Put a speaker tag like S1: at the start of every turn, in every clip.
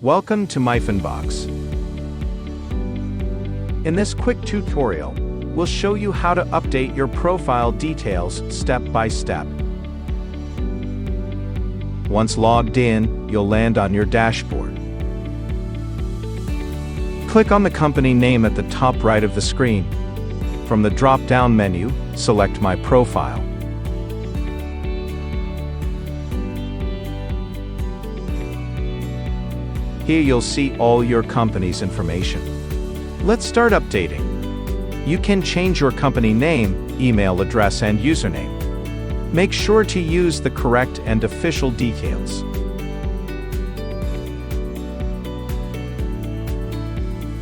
S1: Welcome to MYFUNDBOX. In this quick tutorial, we'll show you how to update your profile details step by step. Once logged in, you'll land on your dashboard. Click on the company name at the top right of the screen. From the drop-down menu, select My Profile. Here you'll see all your company's information. Let's start updating. You can change your company name, email address, and username. Make sure to use the correct and official details.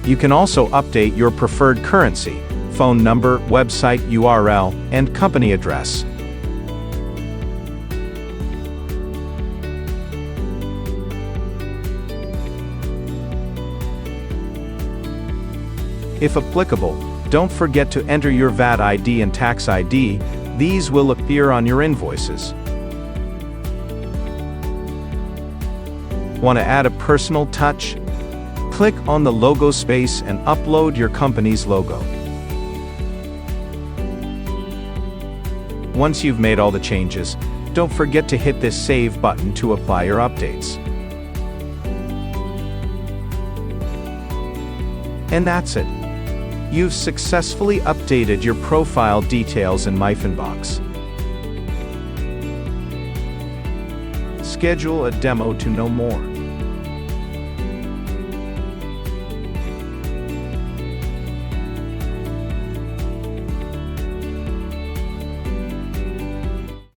S1: You can also update your preferred currency, phone number, website URL, and company address. If applicable, don't forget to enter your VAT ID and tax ID. These will appear on your invoices. Want to add a personal touch? Click on the logo space and upload your company's logo. Once you've made all the changes, don't forget to hit this Save button to apply your updates. And that's it. You've successfully updated your profile details in MYFUNDBOX. Schedule a demo to know more.